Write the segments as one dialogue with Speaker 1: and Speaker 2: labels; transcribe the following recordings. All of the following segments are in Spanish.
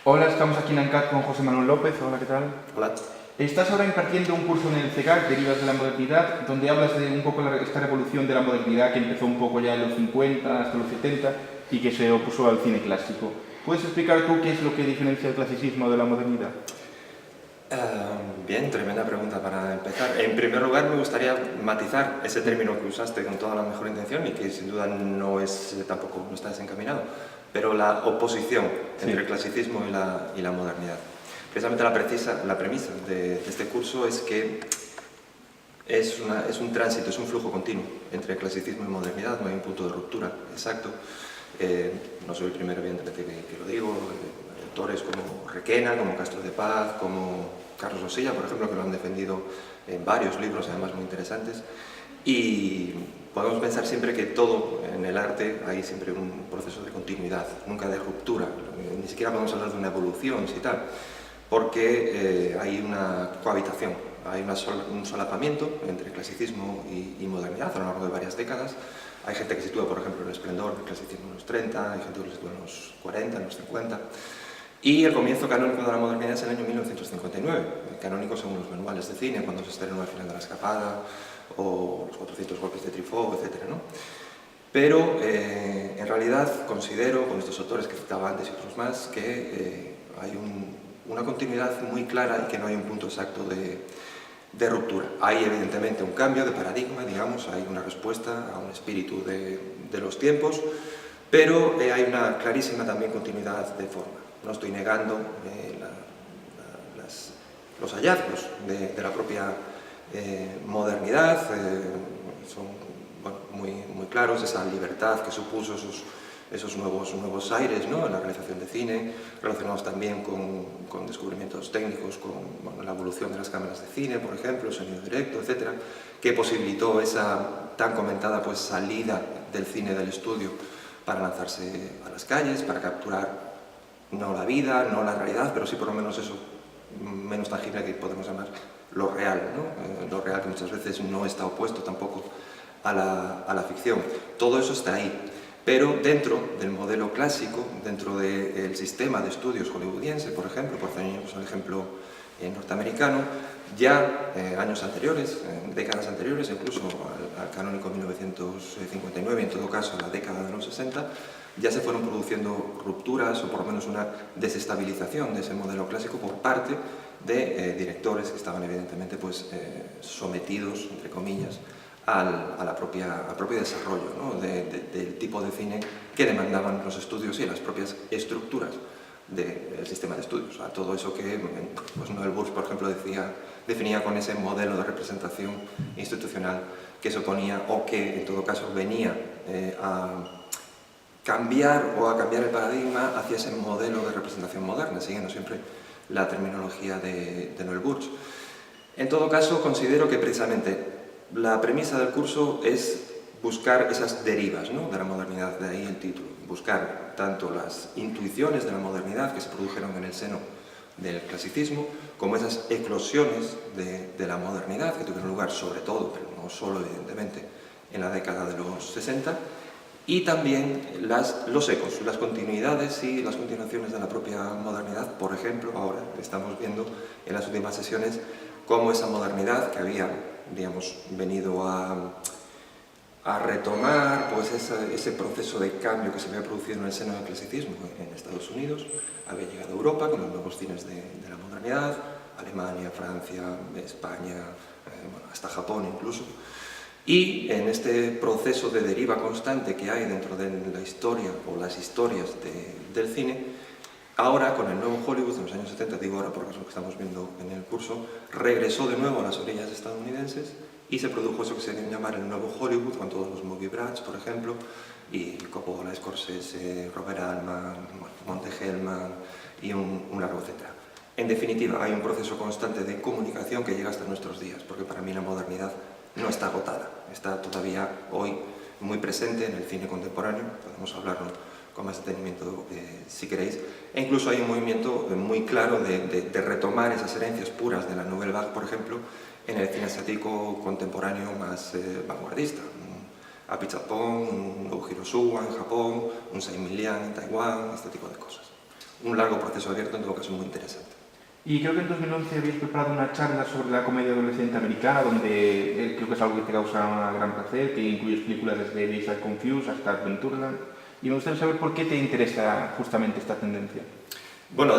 Speaker 1: Hola, estamos aquí en ANCAD con José Manuel López. Hola, ¿qué tal?
Speaker 2: Hola.
Speaker 1: Estás ahora impartiendo un curso en el CEGAC, Derivas de la Modernidad, donde hablas de un poco esta revolución de la modernidad que empezó un poco ya en los 50 hasta los 70 y que se opuso al cine clásico. ¿Puedes explicar tú qué es lo que diferencia el clasicismo de la modernidad?
Speaker 2: Bien, tremenda pregunta para empezar. En primer lugar, me gustaría matizar ese término que usaste con toda la mejor intención y que sin duda no es tampoco no está desencaminado, pero la oposición entre el clasicismo y la modernidad. Precisamente la premisa de este curso es que es un tránsito, es un flujo continuo entre clasicismo y modernidad, no hay un punto de ruptura exacto. No soy el primero, evidentemente, que lo digo. Autores como Requena, como Castro de Paz, como Carlos Osilla, por ejemplo, que lo han defendido en varios libros, además muy interesantes. Y podemos pensar siempre que todo en el arte hay siempre un proceso de continuidad, nunca de ruptura. Ni siquiera podemos hablar de una evolución, si tal, porque hay una cohabitación, hay un solapamiento entre clasicismo y modernidad a lo largo de varias décadas. Hay gente que sitúa, por ejemplo, el esplendor del clasicismo en los 30, hay gente que lo sitúa en los 40, en los 50. Y el comienzo canónico de la modernidad es el año 1959, canónico según los manuales de cine, cuando se estrenó El final de la escapada, o Los 400 golpes de Truffaut, etc., ¿no? Pero en realidad considero, con estos autores que citaba antes y otros más, que hay una continuidad muy clara y que no hay un punto exacto de ruptura. Hay evidentemente un cambio de paradigma, digamos, hay una respuesta a un espíritu de los tiempos, pero hay una clarísima también continuidad de forma. No estoy negando los hallazgos de la propia modernidad, son muy claros, esa libertad que supuso esos nuevos aires, ¿no?, en la realización de cine, relacionados también con descubrimientos técnicos, con la evolución de las cámaras de cine, por ejemplo, el sonido directo, etcétera, que posibilitó esa tan comentada salida del cine del estudio para lanzarse a las calles, para capturar no la vida, no la realidad, pero sí por lo menos eso menos tangible que podemos llamar lo real, ¿no? Lo real que muchas veces no está opuesto tampoco a la ficción. Todo eso está ahí, pero dentro del modelo clásico, dentro del sistema de estudios hollywoodiense, por ejemplo, por poner el ejemplo norteamericano, ya años anteriores, décadas anteriores, incluso al canónico 1959, en todo caso a la década de los 60, ya se fueron produciendo rupturas o por lo menos una desestabilización de ese modelo clásico por parte de directores que estaban evidentemente sometidos, entre comillas, al propio desarrollo, ¿no?, del tipo de cine que demandaban los estudios y las propias estructuras del sistema de estudios, a todo eso que Noel Burch, por ejemplo, definía con ese modelo de representación institucional que se oponía o que en todo caso venía a cambiar el paradigma hacia ese modelo de representación moderna, siguiendo siempre la terminología de Noel Burch. En todo caso, considero que precisamente la premisa del curso es buscar esas derivas, ¿no?, de la modernidad, de ahí el título, buscar tanto las intuiciones de la modernidad que se produjeron en el seno del clasicismo, como esas eclosiones de la modernidad que tuvieron lugar sobre todo, pero no solo evidentemente, en la década de los 60, y también los ecos, las continuidades y las continuaciones de la propia modernidad. Por ejemplo, ahora estamos viendo en las últimas sesiones cómo esa modernidad que había, digamos, venido a retomar ese proceso de cambio que se había producido en el seno del clasicismo en Estados Unidos, había llegado a Europa con los nuevos cines de la modernidad, Alemania, Francia, España, hasta Japón incluso. Y en este proceso de deriva constante que hay dentro de la historia o las historias del cine, ahora con el nuevo Hollywood de los años 70, digo ahora porque es lo que estamos viendo en el curso, regresó de nuevo a las orillas estadounidenses y se produjo eso que se llama el nuevo Hollywood, con todos los movie brats, por ejemplo, y Coppola, Scorsese, Robert Altman, Monte Hellman y un largo etcétera. En definitiva, hay un proceso constante de comunicación que llega hasta nuestros días, porque para mí la modernidad no está agotada, está todavía hoy muy presente en el cine contemporáneo, podemos hablarlo con más detenimiento si queréis, e incluso hay un movimiento muy claro de retomar esas herencias puras de la Nouvelle Vague, por ejemplo, en el cine asiático contemporáneo más vanguardista, un Apichatpong, un Nobuhiro Suwa en Japón, un Tsai Ming-liang en Taiwán, este tipo de cosas. un largo proceso abierto, en todo caso muy interesante.
Speaker 1: Y creo que en 2011 habéis preparado una charla sobre la comedia adolescente americana, donde creo que es algo que te causa gran placer, que incluye películas desde Lisa Confused hasta Adventureland. Y me gustaría saber por qué te interesa justamente esta tendencia.
Speaker 2: Bueno,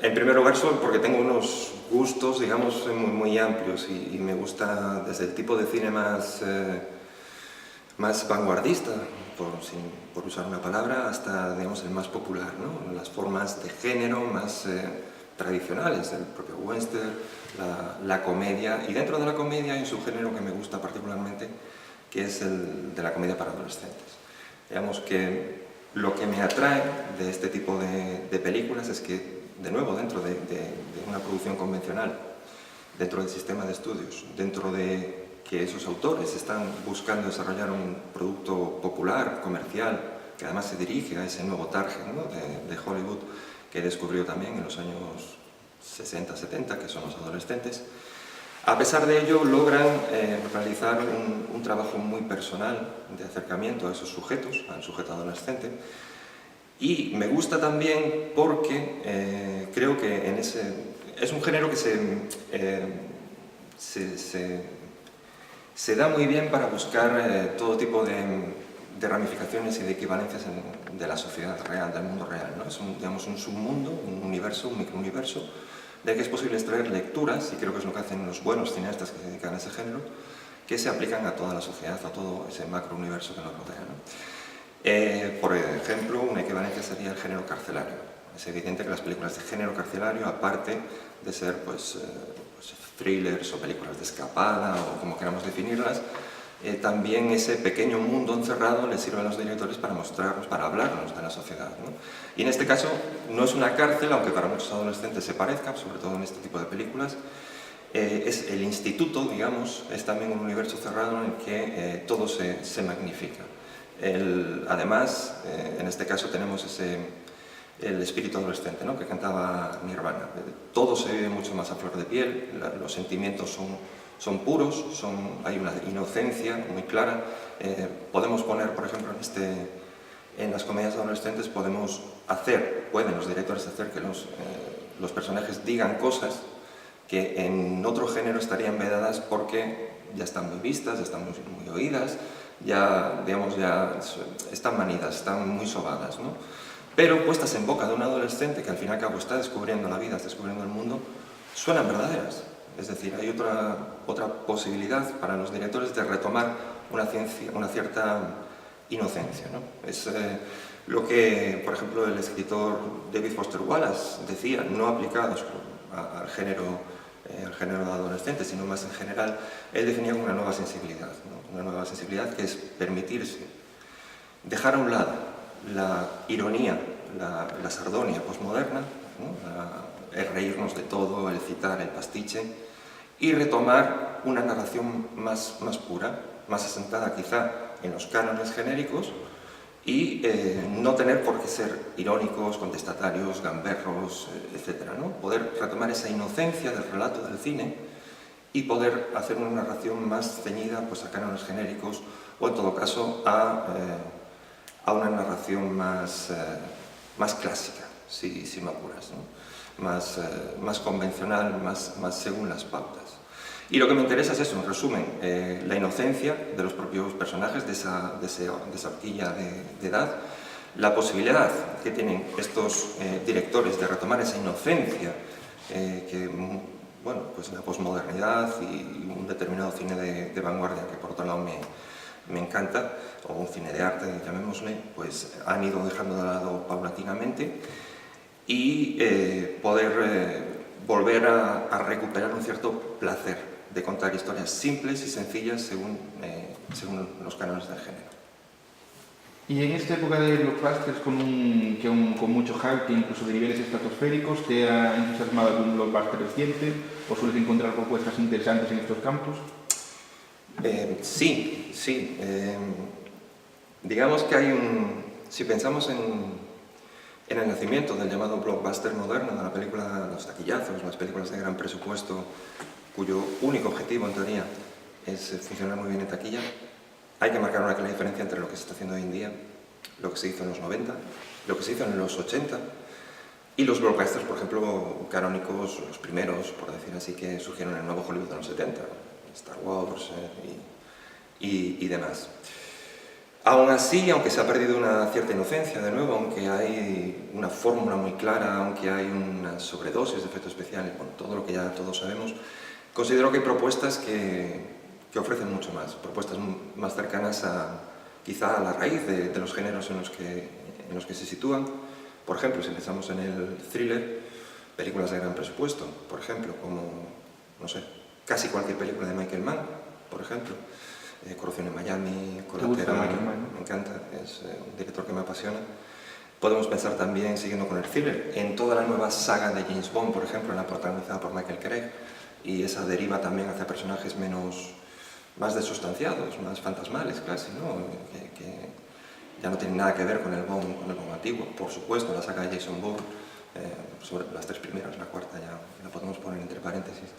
Speaker 2: en primer lugar porque tengo unos gustos, digamos, muy amplios y me gusta desde el tipo de cine más vanguardista, por usar una palabra, hasta, digamos, el más popular, ¿no? Las formas de género más tradicionales, el propio western, la comedia, y dentro de la comedia hay un subgénero que me gusta particularmente, que es el de la comedia para adolescentes. Digamos que lo que me atrae de este tipo de películas es que, de nuevo, dentro de una producción convencional, dentro del sistema de estudios, dentro de que esos autores están buscando desarrollar un producto popular, comercial, que además se dirige a ese nuevo target, ¿no?, de Hollywood, que descubrió también en los años 60, 70, que son los adolescentes. A pesar de ello, logran realizar un trabajo muy personal de acercamiento a esos sujetos, al sujeto adolescente. Y me gusta también porque creo que es un género que se da muy bien para buscar todo tipo de ramificaciones y de equivalencias de la sociedad real, del mundo real, ¿no? Es digamos, un submundo, un universo, un microuniverso, de que es posible extraer lecturas, y creo que es lo que hacen los buenos cineastas que se dedican a ese género, que se aplican a toda la sociedad, a todo ese macrouniverso que nos rodea, ¿no? Por ejemplo, una equivalencia sería el género carcelario. Es evidente que las películas de género carcelario, aparte de ser pues thrillers o películas de escapada o como queramos definirlas, también ese pequeño mundo encerrado les sirve a los directores para mostrarnos, para hablarnos de la sociedad, ¿no? Y en este caso no es una cárcel, aunque para muchos adolescentes se parezca, sobre todo en este tipo de películas. Es el instituto, digamos, es también un universo cerrado en el que todo se magnifica. Además, en este caso tenemos el espíritu adolescente, ¿no?, que cantaba Nirvana. Todo se vive mucho más a flor de piel, los sentimientos son puros, hay una inocencia muy clara. Podemos poner, por ejemplo, en las comedias adolescentes pueden los directores hacer que los personajes digan cosas que en otro género estarían vedadas porque ya están muy vistas, ya están muy oídas, ya están manidas, están muy sobadas, ¿no? Pero puestas en boca de un adolescente que al fin y al cabo está descubriendo la vida, está descubriendo el mundo, suenan verdaderas. Es decir, hay otra posibilidad para los directores de retomar una cierta inocencia, ¿no? Es lo que, por ejemplo, el escritor David Foster Wallace decía, no aplicado al género de adolescentes, sino más en general. Él definía como una nueva sensibilidad, ¿no? Una nueva sensibilidad que es permitirse dejar a un lado la ironía, la sardonia posmoderna, ¿no?, el reírnos de todo, el citar, el pastiche, y retomar una narración más pura, más asentada quizá en los cánones genéricos, y no tener por qué ser irónicos, contestatarios, gamberros, etc., ¿no? Poder retomar esa inocencia del relato del cine y poder hacer una narración más ceñida pues, a cánones genéricos, o en todo caso a una narración más clásica, si me apuras, ¿no? Más convencional, más según las pautas. Y lo que me interesa es eso, en resumen, la inocencia de los propios personajes, de esa horquilla de edad, la posibilidad que tienen estos directores de retomar esa inocencia que, bueno, pues la posmodernidad y un determinado cine de vanguardia, que por otro lado me encanta, o un cine de arte, llamémosle, pues han ido dejando de lado paulatinamente, y poder volver a recuperar un cierto placer de contar historias simples y sencillas según los cánones del género.
Speaker 1: Y en esta época de blockbusters con mucho hype, que incluso de niveles estratosféricos, ¿te ha entusiasmado algún blockbuster reciente o sueles encontrar propuestas interesantes en estos campos?
Speaker 2: Sí. Digamos que si pensamos en el nacimiento del llamado blockbuster moderno, de la película, los taquillazos, las películas de gran presupuesto, cuyo único objetivo, en teoría, es funcionar muy bien en taquilla, hay que marcar una clara diferencia entre lo que se está haciendo hoy en día, lo que se hizo en los 90, lo que se hizo en los 80, Y los blockbusters, por ejemplo, canónicos, los primeros, por decir así, que surgieron en el nuevo Hollywood de los 70, Star Wars y demás. Aún así, aunque se ha perdido una cierta inocencia, de nuevo, aunque hay una fórmula muy clara, aunque hay una sobredosis de efectos especiales, bueno, todo lo que ya todos sabemos, considero que hay propuestas que ofrecen mucho más, propuestas más cercanas quizá a la raíz de los géneros en los que se sitúan. Por ejemplo, si pensamos en el thriller, películas de gran presupuesto, por ejemplo, como, no sé, casi cualquier película de Michael Mann, por ejemplo, Corrupción en Miami, Colateral, me encanta, es un director que me apasiona. Podemos pensar también, siguiendo con el thriller, en toda la nueva saga de James Bond, por ejemplo, la protagonizada por Michael Craig, y esa deriva también hacia personajes más desustanciados, más fantasmales casi, ¿no? Que ya no tienen nada que ver con el Bond antiguo. Por supuesto, la saga de Jason Bourne, sobre las 3 primeras, la cuarta ya la podemos poner entre paréntesis,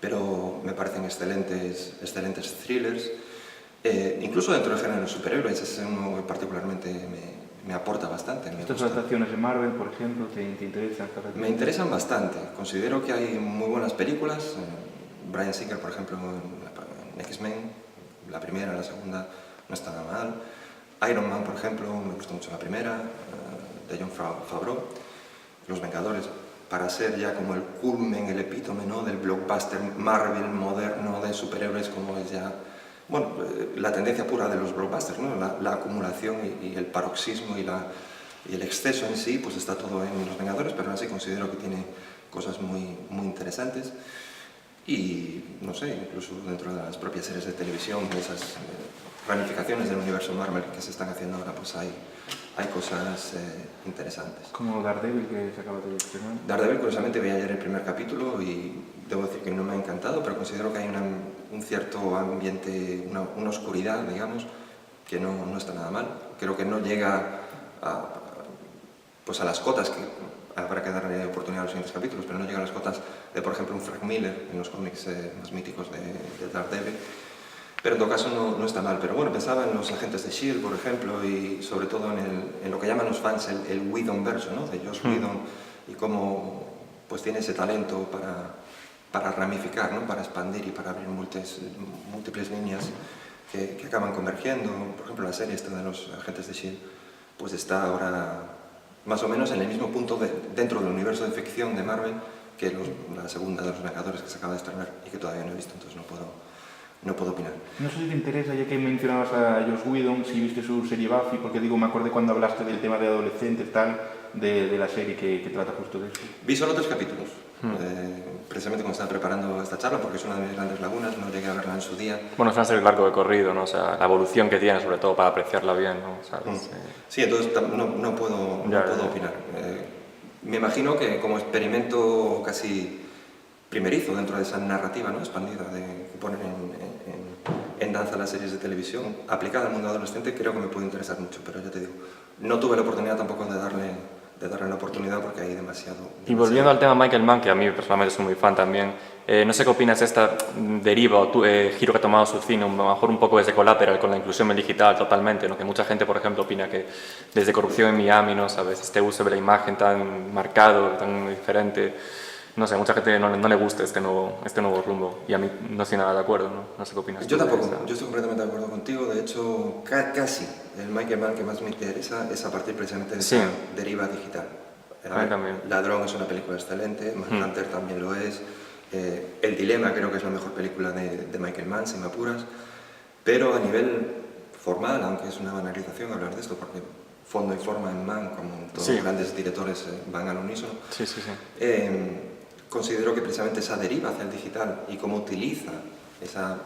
Speaker 2: pero me parecen excelentes thrillers. Incluso dentro del género de superhéroes, ese es uno que particularmente me aporta bastante.
Speaker 1: ¿Estas adaptaciones de Marvel, por ejemplo, te interesan?
Speaker 2: Me interesan bastante. Considero que hay muy buenas películas. Bryan Singer, por ejemplo, en X-Men, la primera, la segunda, no está nada mal. Iron Man, por ejemplo, me gustó mucho la primera, de Jon Favreau. Los Vengadores, para ser ya como el culmen, el epítome, ¿no?, del blockbuster Marvel moderno de superhéroes, como es ya, bueno, la tendencia pura de los blockbusters, ¿no?, la acumulación y el paroxismo y el exceso en sí, pues está todo en Los Vengadores, pero aún así considero que tiene cosas muy interesantes. Y, no sé, incluso dentro de las propias series de televisión, de esas ramificaciones del universo Marvel que se están haciendo ahora, pues hay cosas interesantes.
Speaker 1: Como Daredevil, que se acaba de estrenar.
Speaker 2: Daredevil, curiosamente, vi ayer el primer capítulo y debo decir que no me ha encantado, pero considero que hay un cierto ambiente, una oscuridad, digamos, que no está nada mal. Creo que no llega pues a las cotas que habrá que darle oportunidad a los siguientes capítulos, pero no llega a las cotas de, por ejemplo, un Frank Miller en los cómics más míticos de Daredevil. Pero en todo caso no está mal. Pero bueno, pensaba en los agentes de S.H.I.E.L.D., por ejemplo, y sobre todo en lo que llaman los fans el Whedon-verso, ¿no?, de Joss Whedon, y cómo pues tiene ese talento para ramificar, ¿no?, para expandir y para abrir múltiples líneas que acaban convergiendo. Por ejemplo, la serie esta de los agentes de S.H.I.E.L.D. pues está ahora más o menos en el mismo punto dentro del universo de ficción de Marvel que la segunda de los Vengadores que se acaba de estrenar y que todavía no he visto, entonces no puedo opinar.
Speaker 1: No sé si te interesa, ya que mencionabas a Joss Whedon, si viste su serie Buffy, porque digo, me acordé cuando hablaste del tema de adolescentes, tal, de la serie que trata justo de eso.
Speaker 2: Vi solo 3 capítulos, precisamente cuando estaba preparando esta charla, porque es una de mis grandes lagunas, no llegué a verla en su día.
Speaker 3: Bueno, es una serie largo de corrido, ¿no? O sea, la evolución que tiene, sobre todo, para apreciarla bien, ¿no? ¿Sabes?
Speaker 2: Sí, entonces no puedo opinar. Me imagino que como experimento casi primerizo dentro de esa narrativa, ¿no?, expandida que ponen en danza las series de televisión, aplicada al mundo adolescente, creo que me puede interesar mucho, pero ya te digo, no tuve la oportunidad tampoco de darle la oportunidad porque hay demasiado.
Speaker 3: Y volviendo al tema Michael Mann, que a mí personalmente soy muy fan también, no sé qué opinas de esta deriva o giro que ha tomado su cine, a lo mejor un poco desde Collateral, con la inclusión en digital totalmente, ¿no?, que mucha gente, por ejemplo, opina que desde Corrupción en Miami, ¿no?, ¿sabes?, este uso de la imagen tan marcado, tan diferente, no sé, mucha gente no le gusta este nuevo rumbo, y a mí no estoy nada de acuerdo, ¿no? sé qué opinas.
Speaker 2: Yo tampoco, yo estoy completamente de acuerdo contigo. De hecho, casi el Michael Mann que más me interesa es a partir precisamente de esa deriva digital.
Speaker 3: A mí también.
Speaker 2: Ladrón es una película excelente, Manhunter también lo es, El Dilema creo que es la mejor película de Michael Mann, si me apuras, pero a nivel formal, aunque es una banalización hablar de esto, porque fondo y forma en Mann, como todos los grandes directores, van al unísono.
Speaker 3: Sí.
Speaker 2: Considero que precisamente esa deriva hacia el digital y cómo utiliza esa,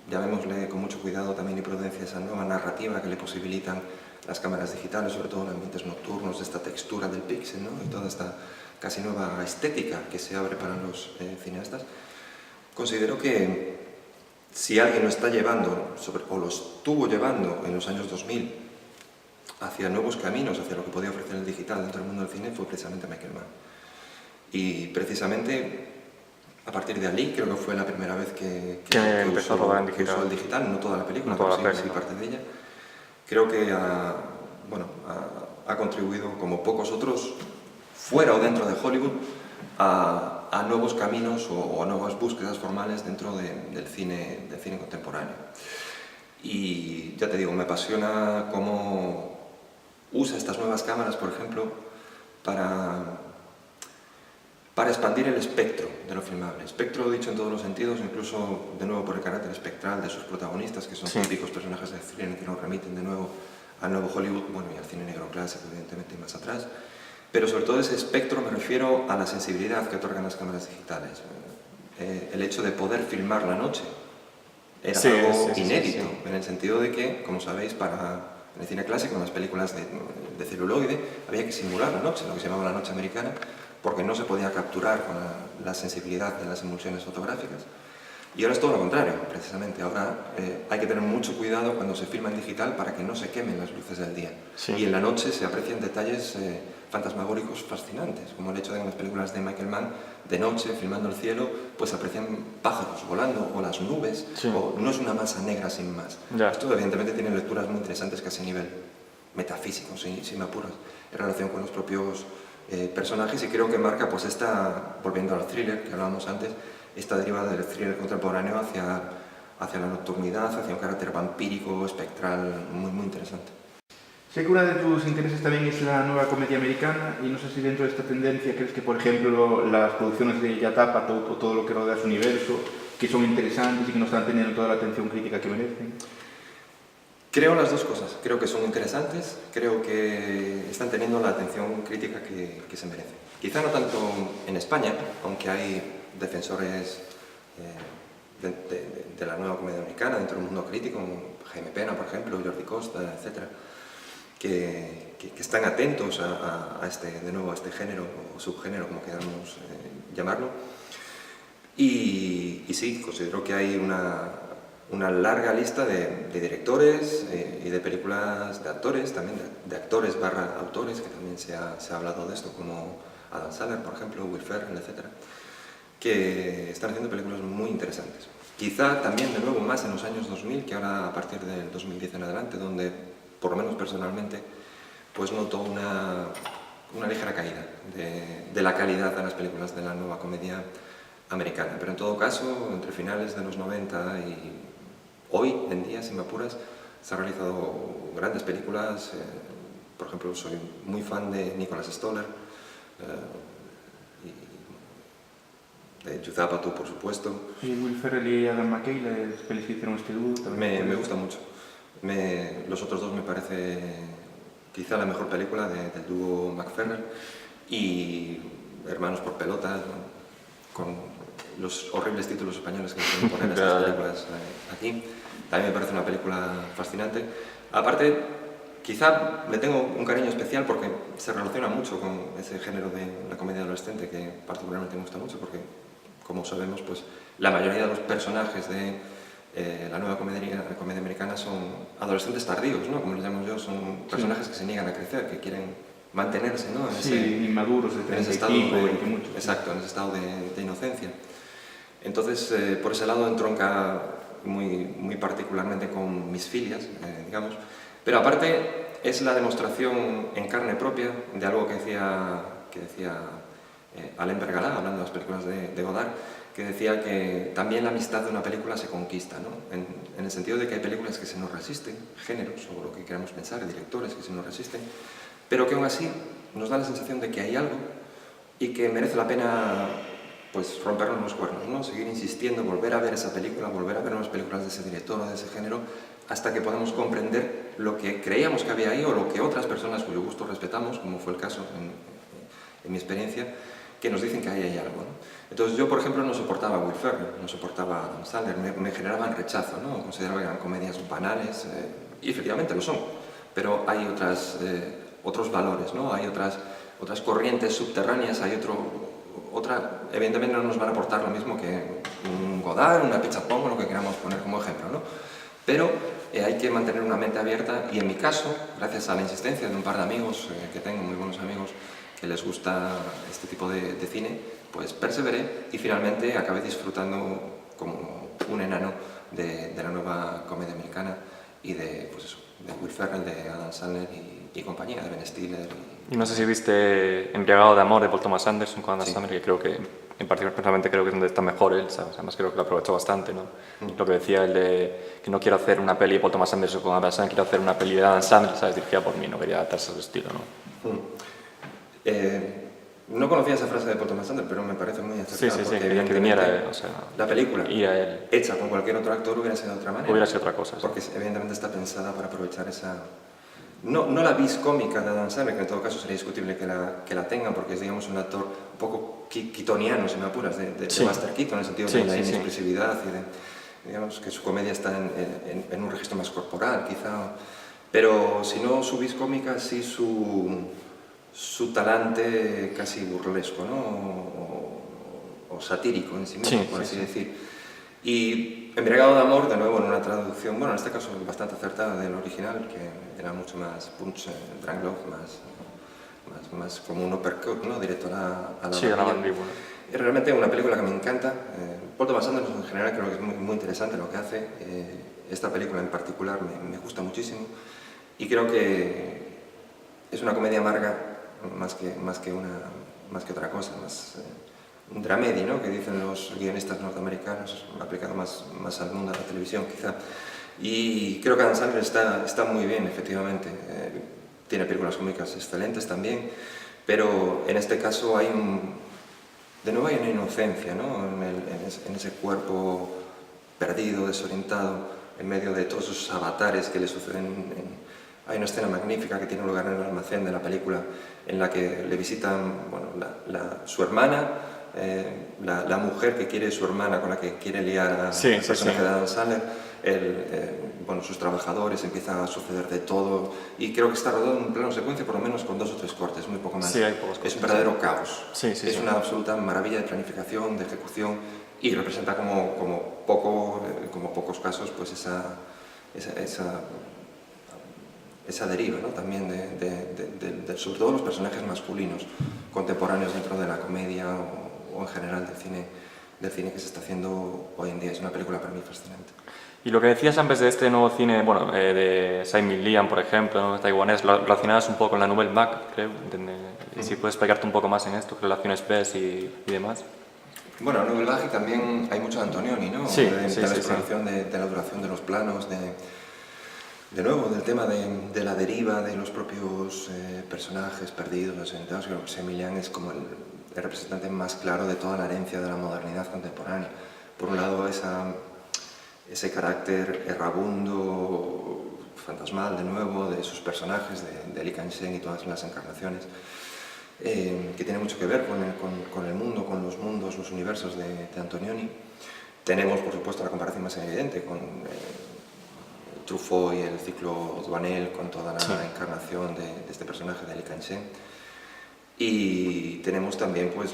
Speaker 2: llamémosle con mucho cuidado también y prudencia, esa nueva narrativa que le posibilitan las cámaras digitales, sobre todo en ambientes nocturnos, de esta textura del píxel, ¿no?, y toda esta casi nueva estética que se abre para los cineastas. Considero que si alguien lo está llevando, o lo estuvo llevando en los años 2000 hacia nuevos caminos, hacia lo que podía ofrecer el digital dentro del mundo del cine, fue precisamente Michael Mann. Y precisamente a partir de allí creo que fue la primera vez que
Speaker 3: empezó a rodar en digital.
Speaker 2: Usó el digital, no toda la película,
Speaker 3: no
Speaker 2: pero sí parte de ella. Creo que ha contribuido como pocos otros fuera o dentro de Hollywood a nuevos caminos o a nuevas búsquedas formales dentro del cine contemporáneo. Y ya te digo, me apasiona cómo usa estas nuevas cámaras, por ejemplo, para expandir el espectro de lo filmable. Espectro dicho en todos los sentidos, incluso de nuevo por el carácter espectral de sus protagonistas, que son típicos personajes de thriller que nos remiten de nuevo al nuevo Hollywood, bueno, y al cine negro clásico, evidentemente, más atrás. Pero sobre todo ese espectro me refiero a la sensibilidad que otorgan las cámaras digitales. El hecho de poder filmar la noche era algo inédito, en el sentido de que, como sabéis, en el cine clásico, en las películas de celuloide, había que simular la noche, lo que se llamaba la noche americana, porque no se podía capturar con la sensibilidad de las emulsiones fotográficas. Y ahora es todo lo contrario, precisamente. Ahora hay que tener mucho cuidado cuando se filma en digital para que no se quemen las luces del día. Y en la noche se aprecian detalles fantasmagóricos fascinantes, como el hecho de que en las películas de Michael Mann, de noche, filmando el cielo, pues se aprecian pájaros volando o las nubes, o no es una masa negra sin más. Esto evidentemente tiene lecturas muy interesantes casi a nivel metafísico, si me apuras, en relación con los propios personajes, y creo que marca, pues volviendo al thriller que hablábamos antes, esta deriva del thriller contemporáneo hacia la nocturnidad, hacia un carácter vampírico, espectral, muy, muy interesante.
Speaker 1: Sé que uno de tus intereses también es la nueva comedia americana, y no sé si dentro de esta tendencia crees que, por ejemplo, las producciones de Judd Apatow o todo lo que rodea su universo, que son interesantes y que no están teniendo toda la atención crítica que merecen.
Speaker 2: Creo las dos cosas. Creo que son interesantes, creo que están teniendo la atención crítica que se merecen. Quizá no tanto en España, aunque hay defensores de la nueva comedia americana dentro del mundo crítico, Jaime Pena, por ejemplo, Jordi Costa, etc., que están atentos de nuevo a este género o subgénero, como queramos llamarlo. Y sí, considero que hay una larga lista de directores y de películas de actores, también de actores / autores, que también se ha hablado de esto, como Adam Sandler, por ejemplo, Will Ferrell, etc., que están haciendo películas muy interesantes. Quizá también, de nuevo, más en los años 2000, que ahora a partir del 2010 en adelante, donde, por lo menos personalmente, pues noto una ligera caída de la calidad de las películas de la nueva comedia americana. Pero en todo caso, entre finales de los 90 y hoy en día, si me apuras, se han realizado grandes películas. Por ejemplo, soy muy fan de Nicholas Stoller, de Judd Apatow, por supuesto.
Speaker 1: Y Will Ferrell y Adam McKay, las pelis que hicieron este dúo, también
Speaker 2: me gusta mucho. Los otros dos me parece quizá la mejor película del dúo McFerrell, y Hermanos por Pelotas, con los horribles títulos españoles que pueden poner estas películas aquí. También me parece una película fascinante. Aparte, quizá le tengo un cariño especial porque se relaciona mucho con ese género de la comedia adolescente que particularmente me gusta mucho, porque, como sabemos, pues la mayoría de los personajes de la nueva comedia americana son adolescentes tardíos, ¿no? Como les llamo yo, son personajes que se niegan a crecer, que quieren mantenerse, ¿no?
Speaker 1: Inmaduros de 35, 20 mucho.
Speaker 2: Exacto, en ese estado de inocencia. Entonces, por ese lado entronca muy particularmente con mis filias, digamos. Pero aparte es la demostración en carne propia de algo que decía Alain Bergalá, hablando de las películas de Godard, que decía que también la amistad de una película se conquista, ¿no? En el sentido de que hay películas que se nos resisten, géneros o lo que queramos pensar, directores que se nos resisten, pero que aún así nos da la sensación de que hay algo y que merece la pena, pues, rompernos los cuernos, ¿no? Seguir insistiendo, volver a ver esa película, volver a ver unas películas de ese director o de ese género, hasta que podamos comprender lo que creíamos que había ahí o lo que otras personas cuyo gusto respetamos, como fue el caso en mi experiencia, que nos dicen que ahí hay algo, ¿no? Entonces yo, por ejemplo, no soportaba a Will Ferrell, no soportaba a Adam Sandler, me generaban rechazo, ¿no? Consideraba que eran comedias banales, y efectivamente lo son, pero hay otros valores, ¿no? Hay otras corrientes subterráneas, hay evidentemente no nos van a aportar lo mismo que un Godard, una Pizza Pong, lo que queramos poner como ejemplo, ¿no? Pero hay que mantener una mente abierta, y en mi caso, gracias a la insistencia de un par de amigos que tengo, muy buenos amigos, que les gusta este tipo de cine, pues perseveré y finalmente acabé disfrutando como un enano de la nueva comedia americana y de Will Ferrell, de Adam Sandler y compañía, de Ben Stiller
Speaker 3: Y no sé si viste Embriagado de amor de Paul Thomas Anderson con Adam
Speaker 2: Sí.
Speaker 3: Sandler, que creo que, en particular, personalmente creo que es donde está mejor él, ¿sabes? Además creo que lo aprovechó bastante, ¿no? Lo que decía él de que no quiero hacer una peli de Paul Thomas Anderson con Adam Sandler, quiero hacer una peli de Adam Sandler, ¿sabes? Dirigida por mí, no quería adaptarse a su estilo, ¿no?
Speaker 2: No conocía esa frase de Paul Thomas Anderson, pero me parece muy acertada.
Speaker 3: Sí, sí, sí,
Speaker 2: porque
Speaker 3: quería que viniera, o sea,
Speaker 2: la película
Speaker 3: ir a él.
Speaker 2: hecha con cualquier otro actor hubiera sido de otra manera.
Speaker 3: Hubiera sido otra cosa, sí.
Speaker 2: Porque evidentemente está pensada para aprovechar esa... No la vis cómica de Adam Sandler, que en todo caso sería discutible que la tengan, porque es, digamos, un actor un poco keatoniano, si me apuras, de
Speaker 3: Sí.
Speaker 2: Buster Keaton, en el sentido
Speaker 3: Sí,
Speaker 2: de la
Speaker 3: sí, sí.
Speaker 2: inexpresividad y de, digamos, que su comedia está en un registro más corporal, quizá. Pero si no su vis cómica, sí su talante casi burlesco, ¿no? O satírico en sí mismo,
Speaker 3: Sí,
Speaker 2: por
Speaker 3: sí,
Speaker 2: así
Speaker 3: sí.
Speaker 2: decir. Y Embriagado de amor, de nuevo, en una traducción, bueno, en este caso bastante acertada del original, que era mucho más punch, drunk love, más como un uppercut, ¿no? Directo a la
Speaker 3: Sí, a la
Speaker 2: barbilla.
Speaker 3: mandíbula.
Speaker 2: Es realmente una película que me encanta. Paul Thomas Anderson en general creo que es muy, muy interesante lo que hace. Esta película en particular me gusta muchísimo y creo que es una comedia amarga más que otra cosa, un dramedy, ¿no? Que dicen los guionistas norteamericanos, aplicado más al mundo de la televisión quizá. Y creo que Adam Sandler está muy bien, efectivamente. Tiene películas cómicas excelentes también, pero en este caso de nuevo hay una inocencia, ¿no? En ese cuerpo perdido, desorientado, en medio de todos esos avatares que le suceden. Hay una escena magnífica que tiene lugar en el almacén de la película, en la que le visitan, bueno, su hermana, la mujer que quiere su hermana, con la que quiere liar al personaje de Adam Sandler, bueno, sus trabajadores, empieza a suceder de todo, y creo que está rodado en un plano secuencia por lo menos con 2 o 3 cortes, muy poco más.
Speaker 3: Sí, hay pocos cortes.
Speaker 2: Es un verdadero caos.
Speaker 3: Sí, sí,
Speaker 2: es
Speaker 3: sí.
Speaker 2: una absoluta maravilla de planificación, de ejecución, y representa como pocos casos pues esa deriva, ¿no? También sobre todo los personajes masculinos contemporáneos dentro de la comedia o en general del cine que se está haciendo hoy en día. Es una película para mí fascinante.
Speaker 3: Y lo que decías antes de este nuevo cine, bueno, de Simon Lian, por ejemplo, ¿no? Taiwanés, lo relacionabas un poco con la Nouvelle Vague, creo. Y si puedes explicarte un poco más en esto, qué relaciones ves y demás.
Speaker 2: Bueno, en Nouvelle Vague también hay mucho de Antonioni, ¿no?
Speaker 3: Sí,
Speaker 2: de la
Speaker 3: sí,
Speaker 2: exploración de la duración de los planos, de nuevo, del tema de la deriva de los propios personajes perdidos, desorientados. Creo que Emilian es como el representante más claro de toda la herencia de la modernidad contemporánea. Por un lado, ese carácter errabundo, fantasmal, de nuevo, de sus personajes, de Li Ka-shing y todas las encarnaciones, que tiene mucho que ver con el mundo, con los mundos, los universos de Antonioni. Tenemos, por supuesto, la comparación más evidente con Truffaut y el ciclo Douanel, con toda la encarnación de este personaje de Li Ka-shing. Y tenemos también, pues,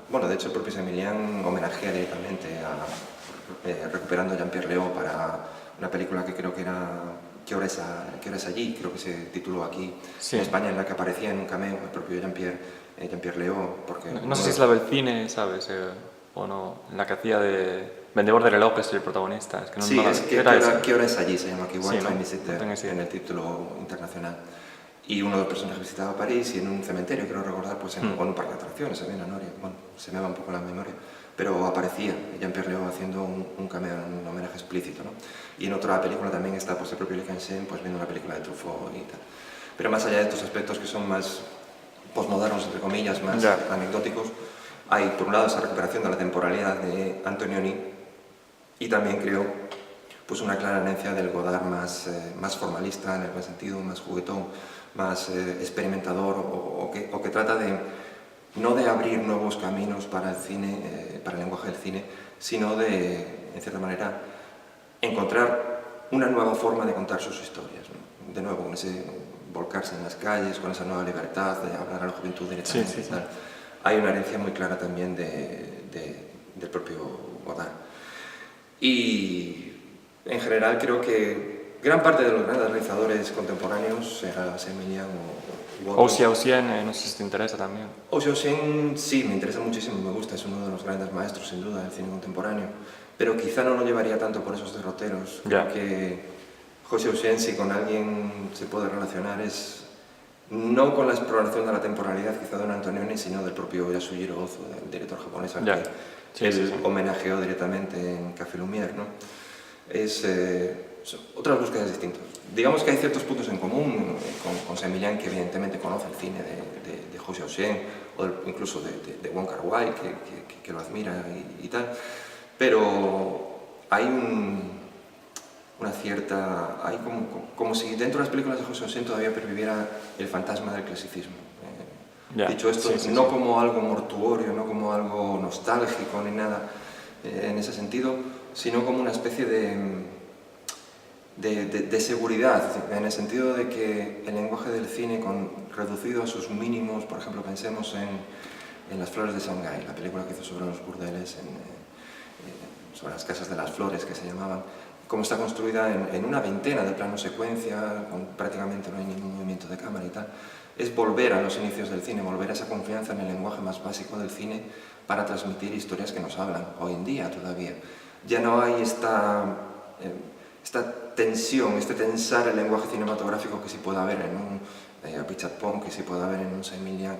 Speaker 2: bueno, de hecho, el propio Emilian homenajea directamente recuperando a Jean-Pierre Léaud para una película que creo que era ¿Qué hora es allí? Creo que se tituló aquí en España, en la que aparecía en un cameo el propio Jean-Pierre Léaud. Porque
Speaker 3: no sé si es la del cine, ¿sabes? O no, en la que hacía de Vendedor de relojes el protagonista. Es que no,
Speaker 2: sí,
Speaker 3: no,
Speaker 2: es ¿Qué hora es allí? Se llama aquí, What Time Is It There, en el título internacional. Y uno de los personajes visitaba París y en un cementerio, creo recordar, pues o en un parque de atracciones, en Noria. Bueno, se me va un poco la memoria. Pero aparecía Jean-Pierre Léaud haciendo un cameo, un homenaje explícito, ¿no? Y en otra película también está pues, el propio Li Ka-shing pues, viendo la película de Truffaut y tal. Pero más allá de estos aspectos que son más postmodernos, entre comillas, más anecdóticos, hay por un lado esa recuperación de la temporalidad de Antonioni y también creo pues, una clara herencia del Godard más formalista, en el buen sentido, más juguetón, más experimentador o que trata no de abrir nuevos caminos para el cine, para el lenguaje del cine, sino de, en cierta manera, encontrar una nueva forma de contar sus historias, ¿no? De nuevo, con ese volcarse en las calles, con esa nueva libertad de hablar a la juventud directamente. Sí. Hay una herencia muy clara también del propio Godard. Y en general creo que gran parte de los grandes realizadores contemporáneos, sea Emilian o
Speaker 3: Xiao Xian, no sé si te interesa también.
Speaker 2: Xiao Xian sí, me interesa muchísimo, me gusta, es uno de los grandes maestros sin duda del cine contemporáneo, pero quizá no lo llevaría tanto por esos derroteros. Creo que Xiao Xian, si con alguien se puede relacionar, es no con la exploración de la temporalidad quizá de Don Antonioni, sino del propio Yasujiro Ozu, del director japonés al que él homenajeó directamente en Café Lumière, ¿no? Son otras búsquedas distintas. Digamos que hay ciertos puntos en común con Saint-Millian, que evidentemente conoce el cine de Hou Hsiao-hsien o incluso de Wong Kar-wai, que lo admira y tal, pero hay una cierta... hay como si dentro de las películas de Hou Hsiao-hsien todavía perviviera el fantasma del clasicismo. Dicho esto, no como algo mortuorio, no como algo nostálgico ni nada en ese sentido, sino como una especie de seguridad, en el sentido de que el lenguaje del cine, reducido a sus mínimos, por ejemplo, pensemos en Las flores de Shanghái, la película que hizo sobre los burdeles, sobre las casas de las flores que se llamaban, cómo está construida en una veintena de planos secuencia, prácticamente no hay ningún movimiento de cámara y tal. Es volver a los inicios del cine, volver a esa confianza en el lenguaje más básico del cine para transmitir historias que nos hablan, hoy en día todavía. Ya no hay esta tensión, este tensar el lenguaje cinematográfico que sí puede haber en un Apichatpong, que sí puede haber en un Saint-Millian.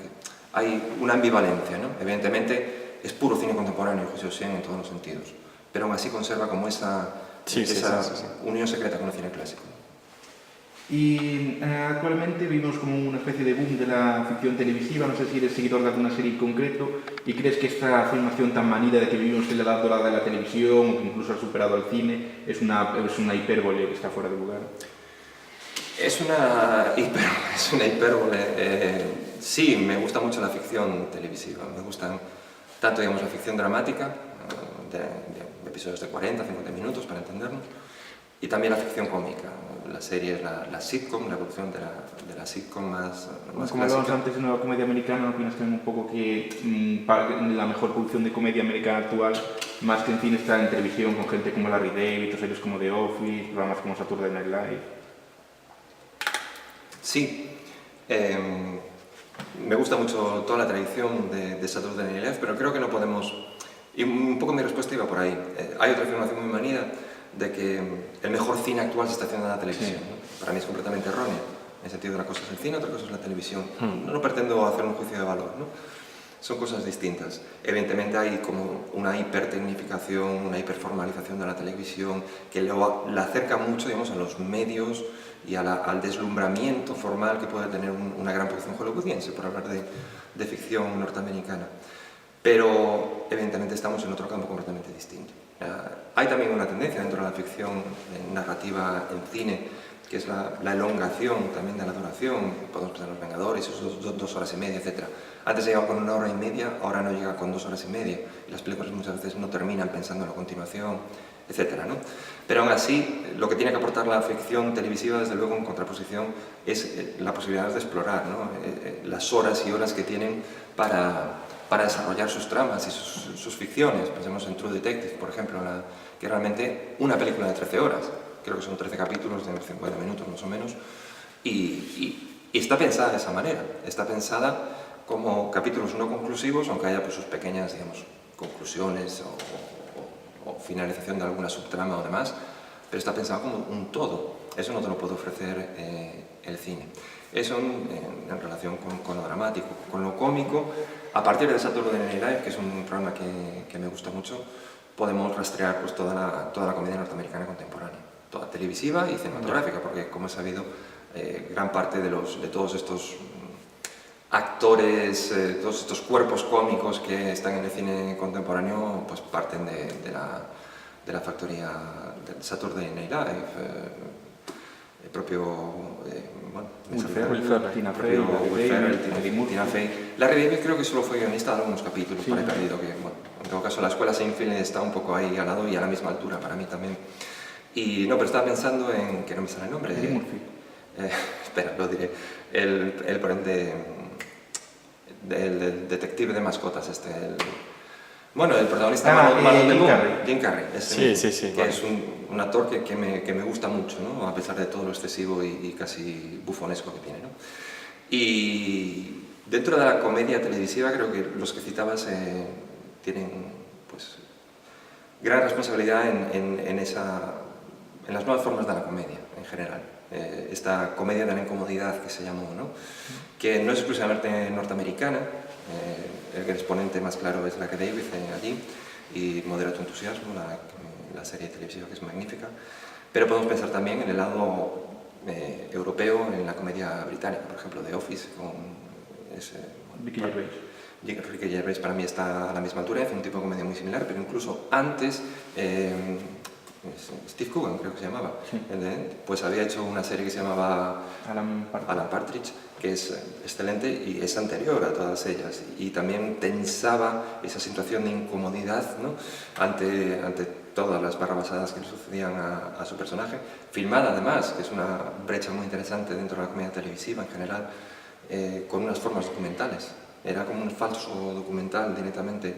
Speaker 2: Hay una ambivalencia, ¿no? Evidentemente es puro cine contemporáneo, Hou Hsiao-hsien en todos los sentidos, pero aún así conserva como esa unión secreta con el cine clásico.
Speaker 1: Y actualmente vivimos como una especie de boom de la ficción televisiva. No sé si eres seguidor de alguna serie en concreto y crees que esta afirmación tan manida de que vivimos en la edad dorada de la televisión o que incluso ha superado al cine es una hipérbole que está fuera de lugar.
Speaker 2: Es una hipérbole. Sí, me gusta mucho la ficción televisiva. Me gustan tanto, digamos, la ficción dramática, de episodios de 40, 50 minutos, para entendernos, y también la ficción cómica. La serie es la sitcom, la evolución de la sitcom más
Speaker 1: como
Speaker 2: clásica.
Speaker 1: hablábamos antes de Nueva Comedia Americana, ¿no opinas también un poco que la mejor producción de comedia americana actual, más que en cine, está en televisión, con gente como Larry David, o series como The Office, programas como Saturday Night Live?
Speaker 2: Sí. Me gusta mucho toda la tradición de Saturday Night Live, pero creo que no podemos... Y un poco mi respuesta iba por ahí. Hay otra afirmación muy manida de que el mejor cine actual se está haciendo en la televisión. ¿No? Para mí es completamente errónea. En el sentido de una cosa es el cine, otra cosa es la televisión. No pretendo hacer un juicio de valor, ¿no? Son cosas distintas. Evidentemente hay como una hipertecnificación, una hiperformalización de la televisión que la acerca mucho, digamos, a los medios y al deslumbramiento formal que puede tener una gran producción hollywoodiense, por hablar de ficción norteamericana. Pero evidentemente estamos en otro campo completamente distinto. Hay también una tendencia dentro de la ficción narrativa en cine, que es la elongación también de la duración. Podemos pensar en Los Vengadores, esos 2 horas y media, etc. Antes llegaba con 1 hora y media, ahora no llega con 2 horas y media. Y las películas muchas veces no terminan pensando en la continuación, etc., ¿no? Pero aún así, lo que tiene que aportar la ficción televisiva, desde luego, en contraposición, es la posibilidad de explorar, ¿no? Las horas y horas que tienen para desarrollar sus tramas y sus ficciones. Pensemos en True Detective, por ejemplo, que es realmente una película de 13 horas. Creo que son 13 capítulos de 50 minutos más o menos. Y está pensada de esa manera. Está pensada como capítulos no conclusivos, aunque haya pues, sus pequeñas, digamos, conclusiones o finalización de alguna subtrama o demás, pero está pensado como un todo. Eso no te lo puede ofrecer el cine. Eso en relación con lo dramático. Con lo cómico, a partir de Saturday Night Live, que es un programa que me gusta mucho, podemos rastrear pues, toda la comedia norteamericana contemporánea, toda televisiva y cinematográfica, porque como he sabido, gran parte de todos estos actores, todos estos cuerpos cómicos que están en el cine contemporáneo, pues parten de la factoría de Saturday Night Live. El propio
Speaker 1: Will Ferrell, Tina
Speaker 2: Fey. Larry David creo que solo fue guionista de algunos capítulos, por ahí perdido, que bueno, en todo caso la escuela Seinfeld está un poco ahí al lado y a la misma altura para mí también. Y no, pero estaba pensando en, que no me sale el nombre, espera, lo diré, el detective de mascotas, el protagonista Jim Carrey, que es un actor que me gusta mucho, ¿no? A pesar de todo lo excesivo y casi bufonesco que tiene, ¿no? Y dentro de la comedia televisiva creo que los que citabas tienen pues, gran responsabilidad en las nuevas formas de la comedia en general. esta comedia de la incomodidad que se llamó, ¿no? Que no es exclusivamente norteamericana, el exponente más claro es la que David allí, y Modera tu entusiasmo, la serie televisiva que es magnífica, pero podemos pensar también en el lado europeo, en la comedia británica, por ejemplo, The Office, con
Speaker 1: Ricky Gervais.
Speaker 2: Ricky Gervais para mí está a la misma altura, hace un tipo de comedia muy similar, pero incluso antes Steve Coogan, creo que se llamaba,
Speaker 1: sí.
Speaker 2: Pues había hecho una serie que se llamaba
Speaker 1: Alan
Speaker 2: Partridge, que es excelente y es anterior a todas ellas, y también tensaba esa situación de incomodidad, ¿no? ante todas las barrabasadas que le sucedían a su personaje, filmada además, que es una brecha muy interesante dentro de la comedia televisiva en general, con unas formas documentales. Era como un falso documental directamente,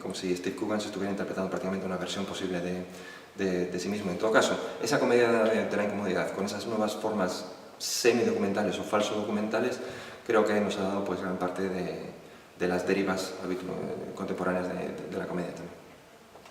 Speaker 2: como si Steve Coogan se estuviera interpretando prácticamente una versión posible de sí mismo. En todo caso, esa comedia de la incomodidad, con esas nuevas formas semidocumentales o falso documentales, creo que nos ha dado pues gran parte de las derivas contemporáneas de la comedia.